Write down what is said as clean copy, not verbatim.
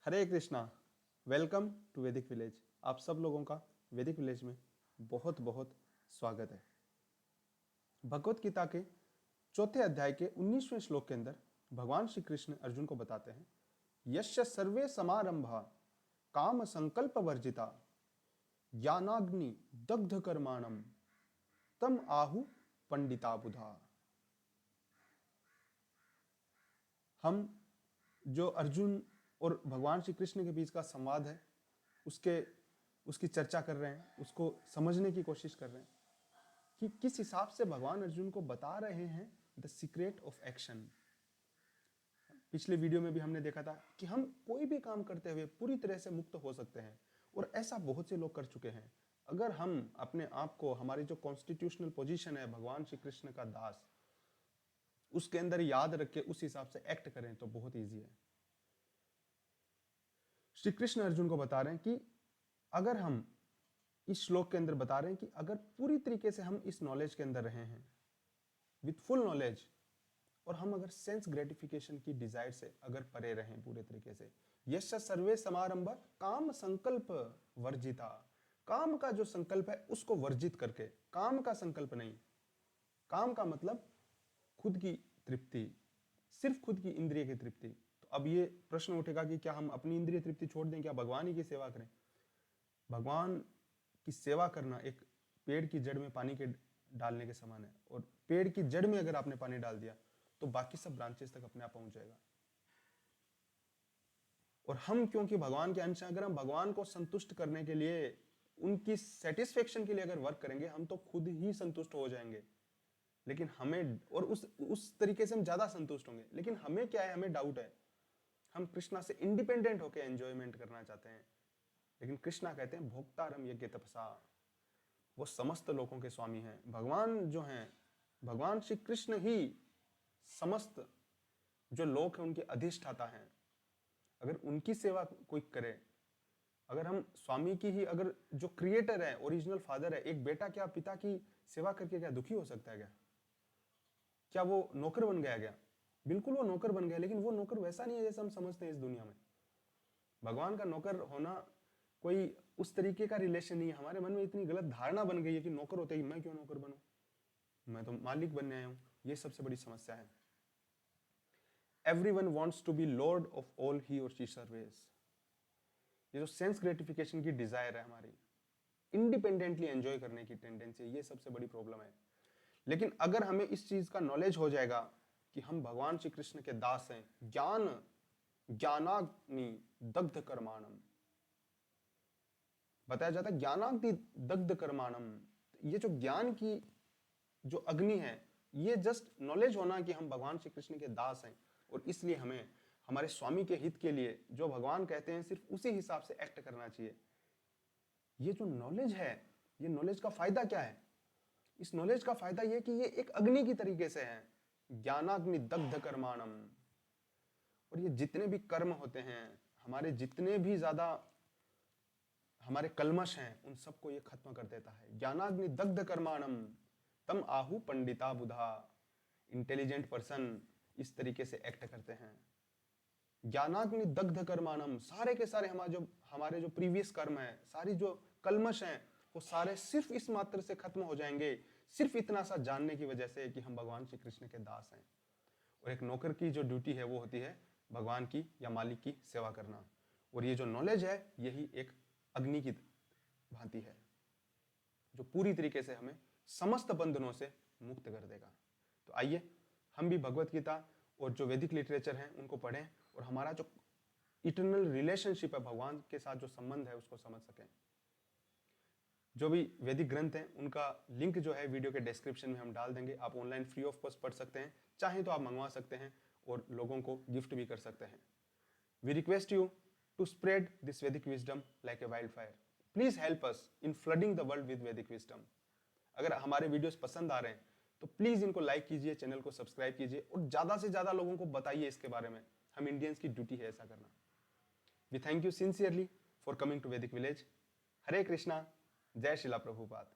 Hare Krishna. Welcome to Vedic village. आप सब लोगों का वैदिक विलेज में बहुत बहुत स्वागत है। भगवत गीता के चौथे अध्याय के 19वें श्लोक के अंदर भगवान श्री कृष्ण अर्जुन को बताते हैं, यस्य सर्वे समारंभा काम संकल्प वर्जिता ज्ञानाग्नि दग्ध कर्माणम तम आहु पंडिता बुधा। हम जो अर्जुन और भगवान श्री कृष्ण के बीच का संवाद है उसकी चर्चा कर रहे हैं, उसको समझने की कोशिश कर रहे हैं कि किस हिसाब से भगवान अर्जुन को बता रहे हैं द सीक्रेट ऑफ एक्शन। पिछले वीडियो में भी हमने देखा था कि हम कोई भी काम करते हुए पूरी तरह से मुक्त हो सकते हैं और ऐसा बहुत से लोग कर चुके हैं। अगर हम अपने आप को, हमारी जो कॉन्स्टिट्यूशनल पोजीशन है भगवान श्री कृष्ण का दास, उसके अंदर याद रख के उस हिसाब से एक्ट करें तो बहुत ईजी है। श्री कृष्ण अर्जुन को बता रहे हैं कि अगर हम इस श्लोक के अंदर बता रहे हैं कि अगर पूरी तरीके से हम इस नॉलेज के अंदर रहे हैं विथ फुल नॉलेज, और हम अगर सेंस ग्रेटिफिकेशन की डिजायर से अगर परे रहें पूरे तरीके से, यश सर्वे समारंभ काम संकल्प वर्जिता, काम का जो संकल्प है उसको वर्जित करके, काम का संकल्प नहीं, काम का मतलब खुद की तृप्ति, सिर्फ खुद की इंद्रिय की तृप्ति। तो अब ये प्रश्न उठेगा कि क्या हम अपनी इंद्रिय तृप्ति छोड़ दें, क्या भगवान ही की सेवा करें? भगवान की सेवा करना एक पेड़ की जड़ में पानी के डालने के समान है, और पेड़ की जड़ में अगर आपने पानी डाल दिया तो बाकी सब ब्रांचेस तक अपने आप पहुंच जाएगा। और हम क्योंकि भगवान के अंश हैं, अगर हम भगवान को संतुष्ट करने के लिए, उनकी सेटिस्फेक्शन के लिए अगर वर्क करेंगे, हम तो खुद ही संतुष्ट हो जाएंगे। लेकिन हमें, और उस तरीके से हम ज्यादा संतुष्ट होंगे। लेकिन हमें क्या है, हमें डाउट है, हम कृष्णा से इंडिपेंडेंट होकर एंजॉयमेंट करना चाहते हैं। लेकिन कृष्णा कहते हैं भोक्तारम यज्ञ तपसा, वो समस्त लोगों के स्वामी हैं। भगवान जो हैं, भगवान श्री कृष्ण ही समस्त जो लोक हैं उनके अधिष्ठाता हैं। अगर उनकी सेवा कोई करे, अगर हम स्वामी की ही, अगर जो क्रिएटर है, ओरिजिनल फादर है, एक बेटा क्या पिता की सेवा करके क्या दुखी हो सकता है? क्या वो नौकर बन गया? क्या बिल्कुल वो नौकर बन गया, लेकिन वो नौकर वैसा नहीं है जैसा हम समझते हैं इस दुनिया में। भगवान का नौकर होना कोई उस तरीके का रिलेशन नहीं है। हमारे मन में इतनी गलत धारणा बन गई है कि नौकर होते ही मैं क्यों नौकर बनूं, मैं तो मालिक बनने आया हूं। ये सबसे बड़ी समस्या है। Everyone wants to be lord of all he और शी सर्वेस। ये जो सेंस ग्रेटिफिकेशन की डिजायर है हमारी, इंडिपेंडेंटली एंजॉय करने की टेंडेंसी, ये सबसे बड़ी प्रॉब्लम है। लेकिन अगर हमें इस चीज का नॉलेज हो जाएगा कि हम भगवान श्री कृष्ण के दास हैं, ज्ञानाग्नि दग्ध कर्माणम बताया जाता है, ज्ञानाग्नि दग्ध कर्माणम। ये जो ज्ञान की जो अग्नि है, ये जस्ट नॉलेज होना कि हम भगवान श्री कृष्ण के दास हैं, और इसलिए हमें हमारे स्वामी के हित के लिए जो भगवान कहते हैं सिर्फ उसी हिसाब से एक्ट करना चाहिए। ये जो नॉलेज है, ये नॉलेज का फायदा क्या है? इस नॉलेज का फायदा यह कि ये एक अग्नि की तरीके से है, ज्ञानाग्नि दग्ध कर्माणम। और ये जितने भी कर्म होते हैं, हमारे जितने भी ज्यादा हमारे कलमश हैं, उन सबको ये खत्म कर देता है। ज्ञानाग्नि दग्ध कर्माणम तम आहु पंडिता बुधा। इंटेलिजेंट पर्सन इस तरीके से एक्ट करते हैं। ज्ञानाग्नि दग्ध कर्माणम, सारे के सारे हमारे जो प्रीवियस कर्म है, सारी जो कलमश हैं, वो सारे सिर्फ इस मात्र से खत्म हो जाएंगे, सिर्फ इतना सा जानने की वजह से कि हम भगवान श्री कृष्ण के दास हैं। और एक नौकर की जो ड्यूटी है वो होती है भगवान की या मालिक की सेवा करना। और ये जो नॉलेज है, यही एक अग्नि की भांति है जो पूरी तरीके से हमें समस्त बंधनों से मुक्त कर देगा। तो आइए हम भी भगवत गीता और जो वैदिक लिटरेचर हैं उनको पढ़ें, और हमारा जो इटर्नल रिलेशनशिप है भगवान के साथ, जो संबंध है, उसको समझ सकें। जो भी वैदिक ग्रंथ हैं उनका लिंक जो है वीडियो के डिस्क्रिप्शन में हम डाल देंगे। आप ऑनलाइन फ्री ऑफ कॉस्ट पढ़ सकते हैं, चाहे तो आप मंगवा सकते हैं और लोगों को गिफ्ट भी कर सकते हैं। We request you to spread this Vedic wisdom like a wild fire. Please help us in flooding the world with Vedic wisdom. अगर हमारे वीडियोस पसंद आ रहे हैं तो प्लीज इनको लाइक कीजिए, चैनल को सब्सक्राइब कीजिए, और ज्यादा से ज्यादा लोगों को बताइए इसके बारे में। हम इंडियंस की ड्यूटी है ऐसा करना। We thank you sincerely for coming to Vedic village. Hare Krishna, जय शिला प्रभुपाद।